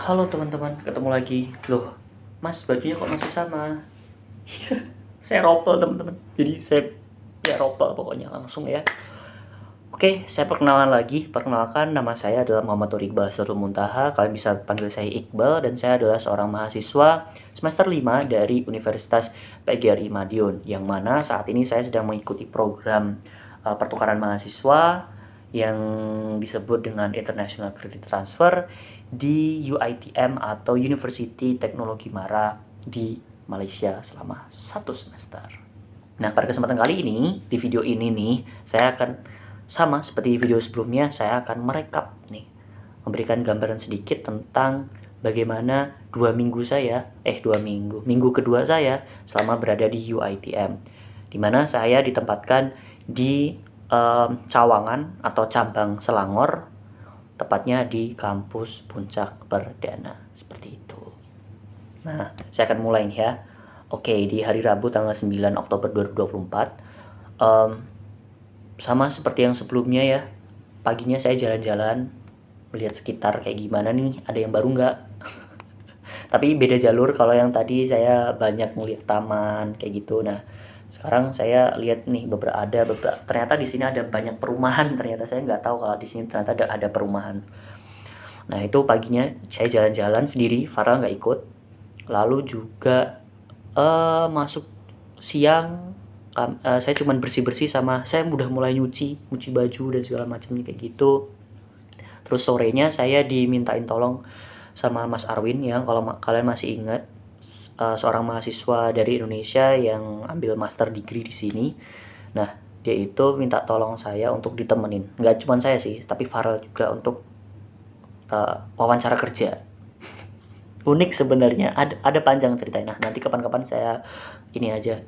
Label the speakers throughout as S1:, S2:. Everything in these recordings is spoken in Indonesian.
S1: Halo teman-teman, ketemu lagi. Loh, Mas, bajunya kok masih sama? Saya ropel teman-teman. Jadi saya ropel pokoknya langsung ya. Oke, saya perkenalan lagi. Perkenalkan, nama saya adalah Muhammad Nur Iqbal Syahrul Muntaha. Kalian bisa panggil saya Iqbal dan saya adalah seorang mahasiswa semester 5 dari Universitas PGRI Madiun, yang mana saat ini saya sedang mengikuti program pertukaran mahasiswa yang disebut dengan International Credit Transfer di UiTM atau University Teknologi Mara di Malaysia selama 1 semester. Nah, pada kesempatan kali ini, di video ini nih, saya akan sama seperti video sebelumnya, saya akan merekap nih, memberikan gambaran sedikit tentang bagaimana 2 minggu saya, minggu kedua saya selama berada di UiTM, di mana saya ditempatkan di Cawangan atau cabang Selangor, tepatnya di kampus Puncak Perdana, seperti itu. Nah, saya akan mulai nih ya. Oke, di hari Rabu tanggal 9 Oktober 2024, sama seperti yang sebelumnya ya, paginya saya jalan-jalan, melihat sekitar kayak gimana nih, ada yang baru nggak? Tapi beda jalur, kalau yang tadi saya banyak melihat taman kayak gitu. Nah, sekarang saya lihat nih beberapa, ternyata di sini ada banyak perumahan. Ternyata saya nggak tahu kalau di sini ternyata ada perumahan. Nah, itu paginya saya jalan-jalan sendiri, Farah nggak ikut. Lalu juga masuk siang, saya cuman bersih-bersih, sama saya udah mulai nyuci baju dan segala macamnya kayak gitu. Terus sorenya saya dimintain tolong sama Mas Arwin ya, kalau kalian masih ingat, seorang mahasiswa dari Indonesia yang ambil master degree di sini. Nah, dia itu minta tolong saya untuk ditemenin. Nggak cuma saya sih, tapi Farel juga, untuk wawancara kerja. Unik sebenarnya, ada panjang ceritanya. Nah, nanti kapan-kapan saya ini aja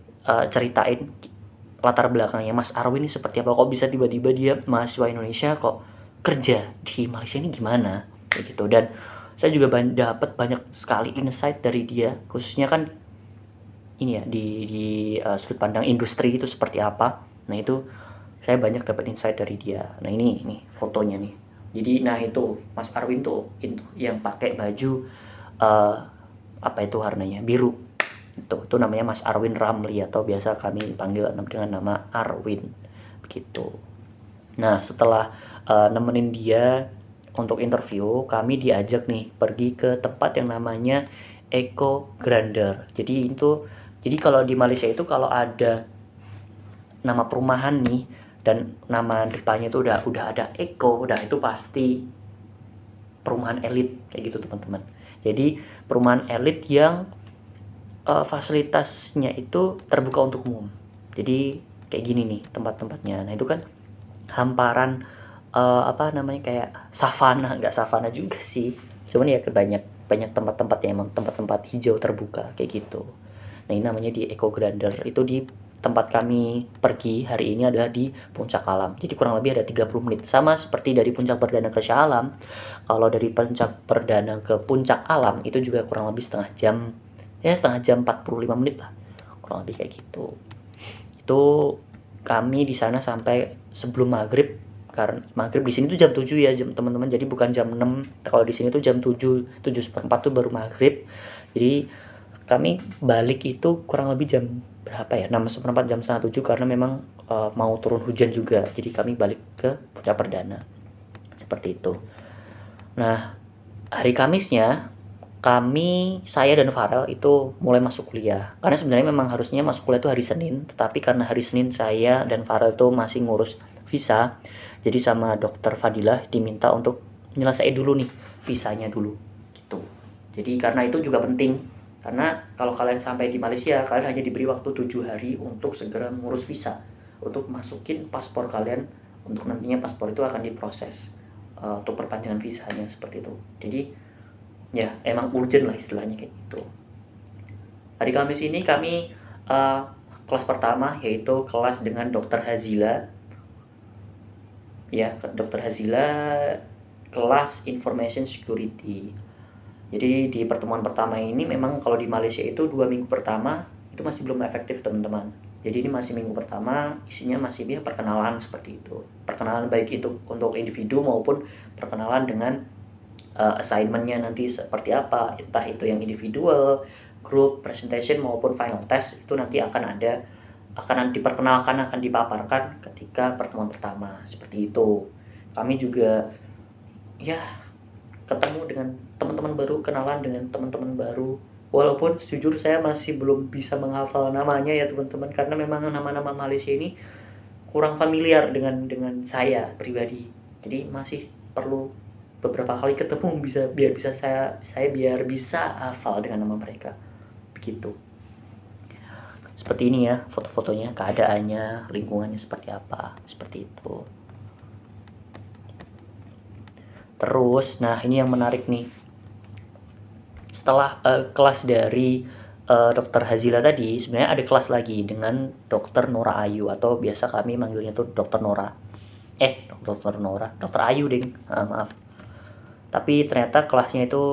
S1: ceritain latar belakangnya Mas Arwin ini seperti apa, kok bisa tiba-tiba dia mahasiswa Indonesia kok kerja di Malaysia ini gimana kayak gitu. Dan saya juga dapat banyak sekali insight dari dia, khususnya kan ini ya, di sudut pandang industri itu seperti apa. Nah, itu saya banyak dapat insight dari dia. Nah, ini fotonya nih. Jadi, nah itu Mas Arwin tuh itu yang pakai baju apa itu warnanya biru, itu namanya Mas Arwin Ramli, atau biasa kami panggil dengan nama Arwin begitu. Nah, setelah nemenin dia untuk interview, kami diajak nih pergi ke tempat yang namanya Eco Grander. Jadi kalau di Malaysia itu kalau ada nama perumahan nih dan nama depannya itu udah ada Eco, udah itu pasti perumahan elit kayak gitu teman-teman. Jadi perumahan elit yang fasilitasnya itu terbuka untuk umum. Jadi kayak gini nih tempat-tempatnya. Nah, itu kan hamparan kayak savana, nggak savana juga sih. Cuman ya banyak tempat-tempat yang emang tempat-tempat hijau terbuka kayak gitu. Nah, ini namanya di Eco Grander. Itu di tempat kami pergi hari ini adalah di Puncak Alam. Jadi kurang lebih ada 30 menit. Sama seperti dari Puncak Perdana ke Shah Alam. Kalau dari Puncak Perdana ke Puncak Alam itu juga kurang lebih setengah jam 45 menit lah, kurang lebih kayak gitu. Itu kami di sana sampai sebelum maghrib, karena maghrib di sini tuh jam 7 ya teman-teman, jadi bukan jam 6. Kalau di sini tuh jam 7 tuh baru maghrib. Jadi kami balik itu kurang lebih jam berapa ya, 6:15, jam setengah 7, karena memang mau turun hujan juga, jadi kami balik ke Puncak Perdana seperti itu. Nah, hari Kamisnya saya dan Farel itu mulai masuk kuliah. Karena sebenarnya memang harusnya masuk kuliah itu hari Senin, tetapi karena hari Senin saya dan Farel itu masih ngurus visa, jadi sama Dokter Fadilah diminta untuk nyelesain dulu nih visanya dulu gitu. Jadi karena itu juga penting, karena kalau kalian sampai di Malaysia, kalian hanya diberi waktu 7 hari untuk segera mengurus visa, untuk masukin paspor kalian, untuk nantinya paspor itu akan diproses untuk perpanjangan visanya seperti itu. Jadi ya emang urgent lah istilahnya kayak gitu. Hari Kamis ini kami kelas pertama, yaitu kelas dengan Dokter Hazila ya, Dokter Hazila, kelas Information Security. Jadi di pertemuan pertama ini memang kalau di Malaysia itu 2 minggu pertama itu masih belum efektif teman-teman. Jadi ini masih minggu pertama, isinya masih perkenalan seperti itu. Perkenalan baik itu untuk individu maupun perkenalan dengan assignmentnya nanti seperti apa, entah itu yang individual, group, presentation maupun final test, itu nanti akan diperkenalkan, akan dipaparkan ketika pertemuan pertama, seperti itu. Kami juga ya ketemu dengan teman-teman baru, kenalan dengan teman-teman baru. Walaupun jujur saya masih belum bisa menghafal namanya ya teman-teman, karena memang nama-nama Malaysia ini kurang familiar dengan saya pribadi. Jadi masih perlu beberapa kali ketemu biar bisa saya biar bisa hafal dengan nama mereka. Begitu. Seperti ini ya foto-fotonya, keadaannya, lingkungannya seperti apa, seperti itu. Terus, nah ini yang menarik nih. Setelah kelas dari Dokter Hazila tadi, sebenarnya ada kelas lagi dengan Dokter Nora Ayu, atau biasa kami manggilnya tuh Dokter Nora. Dokter Nora, Dokter Ayu ding, maaf. Tapi ternyata kelasnya itu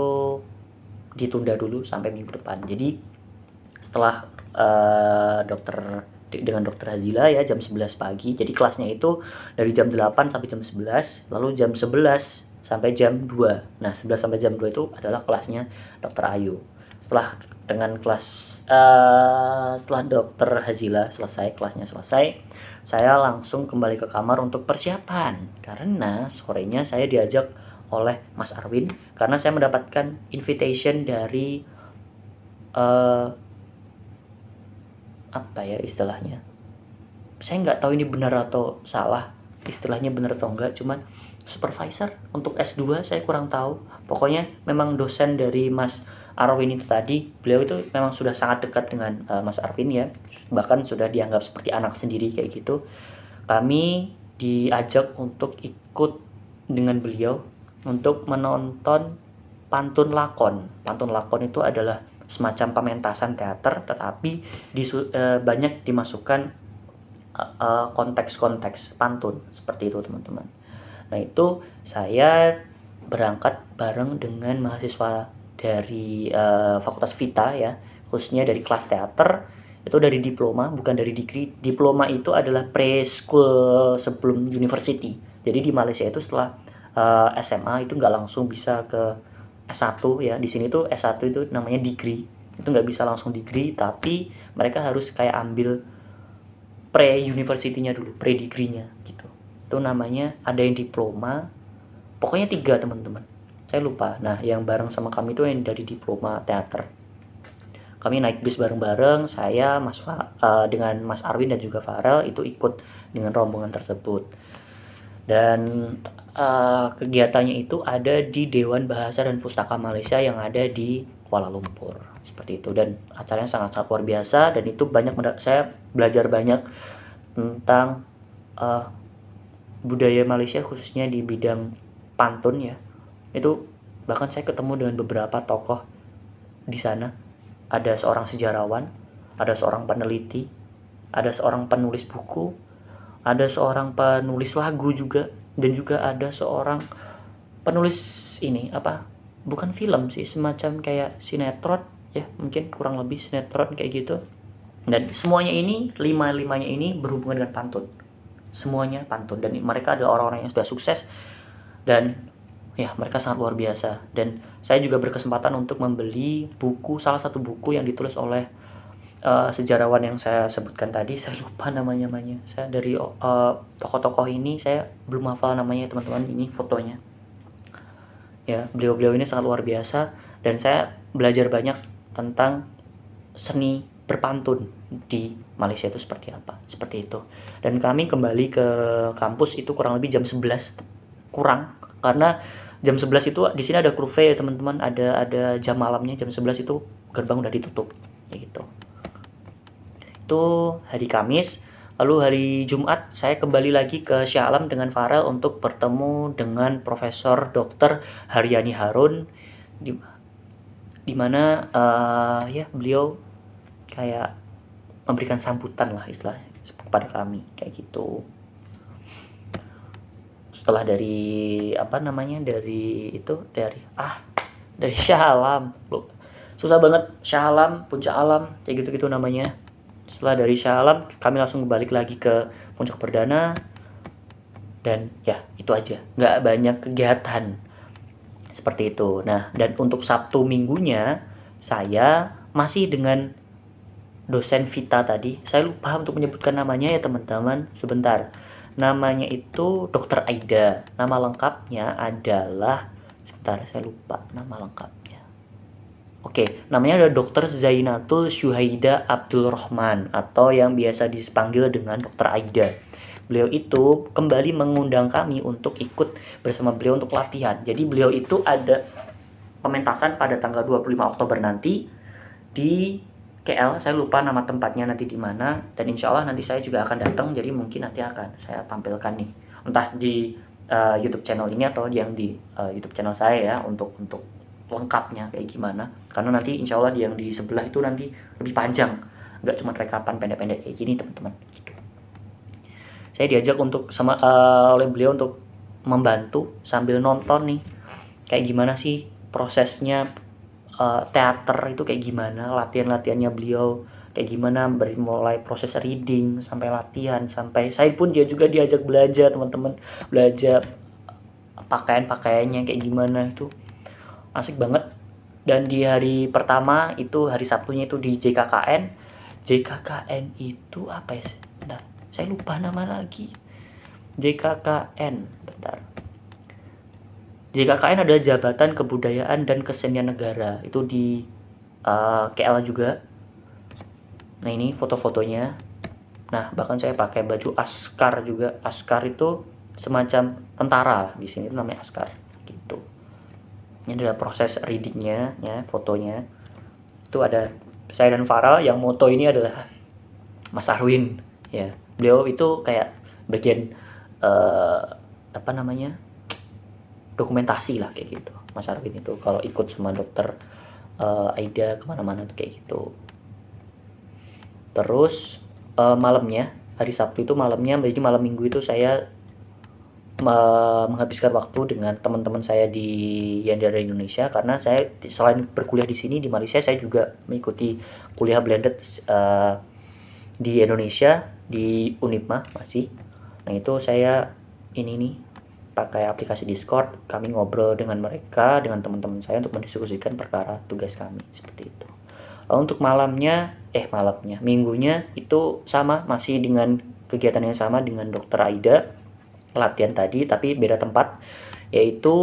S1: ditunda dulu sampai minggu depan. Jadi setelah dengan Dokter Hazila ya jam 11 pagi. Jadi kelasnya itu dari jam 8 sampai jam 11, lalu jam 11 sampai jam 2. Nah, 11 sampai jam 2 itu adalah kelasnya Dokter Ayu. Setelah Dokter Hazila selesai, kelasnya selesai, saya langsung kembali ke kamar untuk persiapan. Karena sorenya saya diajak oleh Mas Arwin, karena saya mendapatkan invitation dari apa ya istilahnya, saya nggak tahu ini benar atau salah, istilahnya benar atau enggak, cuman supervisor untuk S2 saya kurang tahu. Pokoknya memang dosen dari Mas Arwin itu tadi, beliau itu memang sudah sangat dekat dengan Mas Arwin ya, bahkan sudah dianggap seperti anak sendiri kayak gitu. Kami diajak untuk ikut dengan beliau untuk menonton pantun lakon. Pantun lakon itu adalah semacam pementasan teater, tetapi banyak dimasukkan konteks-konteks pantun seperti itu teman-teman. Nah itu saya berangkat bareng dengan mahasiswa dari Fakultas Vita ya, khususnya dari kelas teater. Itu dari diploma, bukan dari degree. Diploma itu adalah preschool sebelum university. Jadi di Malaysia itu setelah SMA itu nggak langsung bisa ke S1 ya. Di sini tuh S1 itu namanya degree. Itu nggak bisa langsung degree, tapi mereka harus kayak ambil pre-university-nya dulu, pre-degree-nya gitu. Itu namanya, ada yang diploma, pokoknya 3 teman-teman. Saya lupa. Nah, yang bareng sama kami itu yang dari diploma teater. Kami naik bis bareng-bareng, saya dengan Mas Arwin dan juga Farel itu ikut dengan rombongan tersebut. Dan kegiatannya itu ada di Dewan Bahasa dan Pustaka Malaysia yang ada di Kuala Lumpur, seperti itu. Dan acaranya sangat-sangat luar biasa, dan itu saya belajar banyak tentang budaya Malaysia, khususnya di bidang pantun ya. Itu bahkan saya ketemu dengan beberapa tokoh di sana. Ada seorang sejarawan, ada seorang peneliti, ada seorang penulis buku, ada seorang penulis lagu juga, dan juga ada seorang penulis bukan film sih, semacam kayak sinetron ya, mungkin kurang lebih sinetron kayak gitu. Dan semuanya ini, lima-limanya ini berhubungan dengan pantun. Semuanya pantun, dan mereka adalah orang-orang yang sudah sukses, dan ya mereka sangat luar biasa. Dan saya juga berkesempatan untuk membeli salah satu buku yang ditulis oleh sejarawan yang saya sebutkan tadi. Saya lupa namanya. Saya dari tokoh-tokoh ini saya belum hafal namanya teman-teman. Ini fotonya ya, beliau ini sangat luar biasa, dan saya belajar banyak tentang seni berpantun di Malaysia itu seperti apa, seperti itu. Dan kami kembali ke kampus itu kurang lebih jam 11 kurang, karena jam 11 itu di sini ada kurve ya teman-teman, ada jam malamnya. Jam 11 itu gerbang udah ditutup kayak gitu. Itu hari Kamis. Lalu hari Jumat saya kembali lagi ke Shah Alam dengan Farel untuk bertemu dengan Profesor Dr. Haryani Harun, di mana ya beliau kayak memberikan sambutan lah istilahnya kepada kami kayak gitu. Setelah dari dari Shah Alam, susah banget, Shah Alam, Puncak Alam, kayak gitu namanya. Setelah dari Shah Alam kami langsung balik lagi ke Puncak Perdana, dan ya itu aja, nggak banyak kegiatan. Seperti itu. Nah, dan untuk Sabtu Minggunya saya masih dengan dosen Vita tadi. Saya lupa untuk menyebutkan namanya ya teman-teman. Sebentar. Namanya itu Dr. Aida. Nama lengkapnya adalah, sebentar saya lupa nama lengkapnya. Oke, namanya adalah Dr. Zainatul Syuhaida Abdul Rahman atau yang biasa dipanggil dengan Dr. Aida. Beliau itu kembali mengundang kami untuk ikut bersama beliau untuk latihan. Jadi beliau itu ada pementasan pada tanggal 25 Oktober nanti di KL. Saya lupa nama tempatnya nanti di mana, dan insya Allah nanti saya juga akan datang, jadi mungkin nanti akan saya tampilkan nih, entah di YouTube channel ini atau yang di YouTube channel saya ya, untuk lengkapnya kayak gimana, karena nanti insya Allah yang di sebelah itu nanti lebih panjang, nggak cuma rekapan pendek-pendek kayak gini teman-teman gitu. Saya diajak untuk oleh beliau untuk membantu sambil nonton nih kayak gimana sih prosesnya teater itu, kayak gimana latihan-latihannya beliau, kayak gimana mulai proses reading sampai latihan, sampai saya pun dia juga diajak belajar teman-teman, belajar pakaiannya kayak gimana, itu asik banget. Dan di hari pertama itu, hari Sabtunya itu di JKKN itu apa ya, bentar saya lupa nama lagi. JKKN adalah Jabatan Kebudayaan dan Kesenian Negara, itu di KL juga. Nah ini foto-fotonya. Nah bahkan saya pakai baju askar juga. Askar itu semacam tentara, di sini itu namanya askar gitu. Ini adalah proses readingnya ya, fotonya. Itu ada saya dan Farel, yang moto ini adalah Mas Arwin ya. Beliau itu kayak bagian apa namanya, dokumentasi lah kayak gitu. Mas Arwin itu kalau ikut sama dokter Aida kemana-mana tuh kayak gitu. Terus malamnya, hari Sabtu itu malamnya, jadi malam Minggu itu saya menghabiskan waktu dengan teman-teman saya yang dari Indonesia, karena saya selain berkuliah di sini di Malaysia, saya juga mengikuti kuliah blended di Indonesia di Unipma masih. Nah itu saya ini nih pakai aplikasi Discord, kami ngobrol dengan mereka, dengan teman-teman saya untuk mendiskusikan perkara tugas kami seperti itu. Lalu untuk minggunya itu sama, masih dengan kegiatan yang sama dengan Dr. Aida, latihan tadi tapi beda tempat, yaitu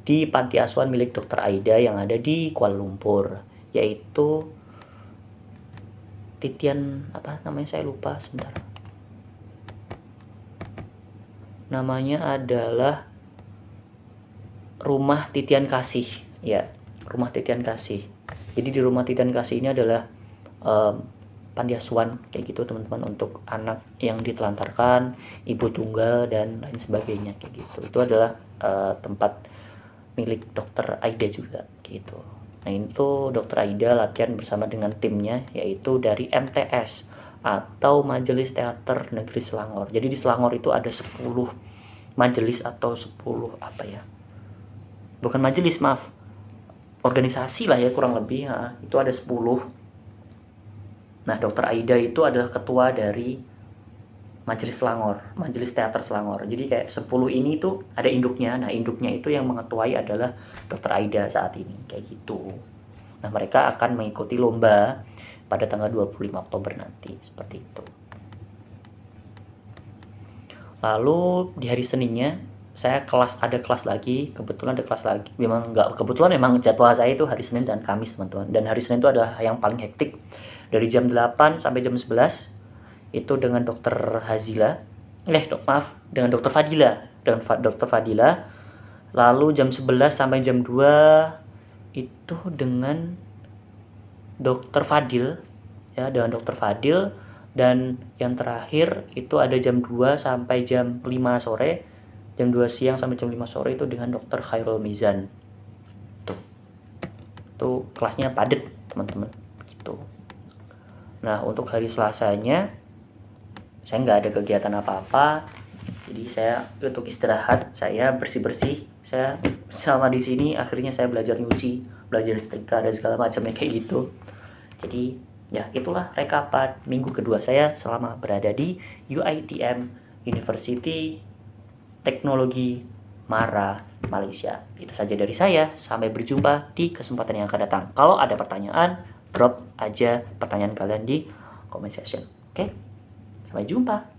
S1: di panti asuhan milik Dr. Aida yang ada di Kuala Lumpur, yaitu Titian apa namanya, saya lupa, sebentar. Namanya adalah Rumah Titian Kasih ya, Rumah Titian Kasih. Jadi di Rumah Titian Kasih ini adalah panti asuhan kayak gitu teman-teman, untuk anak yang ditelantarkan, ibu tunggal dan lain sebagainya kayak gitu. Itu adalah tempat milik Dr. Aida juga gitu. Nah itu Dr. Aida latihan bersama dengan timnya, yaitu dari MTS atau Majelis Teater Negeri Selangor. Jadi di Selangor itu ada 10 majelis atau 10 apa ya, bukan majelis, maaf, organisasi lah ya kurang lebih ya. Itu ada 10. Nah Dr. Aida itu adalah ketua dari Majelis Selangor, Majelis Teater Selangor. Jadi kayak 10 ini tuh ada induknya. Nah induknya itu yang mengetuai adalah Dr. Aida saat ini kayak gitu. Nah mereka akan mengikuti lomba pada tanggal 25 Oktober nanti seperti itu. Lalu di hari Seninnya saya ada kelas lagi, kebetulan ada kelas lagi. Memang nggak kebetulan, memang jadwal saya itu hari Senin dan Kamis teman-teman. Dan hari Senin itu adalah yang paling hektik, dari jam 8 sampai jam 11 itu dengan Dokter Hazila, dengan Dokter Fadila, Lalu jam 11 sampai jam 2 itu dengan Dokter Fadil ya, dengan Dokter Fadil. Dan yang terakhir itu ada jam 2 sampai jam 5 sore, jam 2 siang sampai jam 5 sore itu dengan Dokter Khairul Mizan. Tuh kelasnya padat teman-teman gitu. Nah untuk hari Selasanya saya nggak ada kegiatan apa-apa, jadi saya untuk istirahat, saya bersih-bersih, saya selama di sini akhirnya saya belajar nyuci, belajar setrika dan segala macamnya kayak gitu. Jadi ya itulah rekapan minggu kedua saya selama berada di UiTM, University Teknologi Mara, Malaysia. Itu saja dari saya. Sampai berjumpa di kesempatan yang akan datang. Kalau ada pertanyaan, drop aja pertanyaan kalian di comment section. Oke? Sampai jumpa.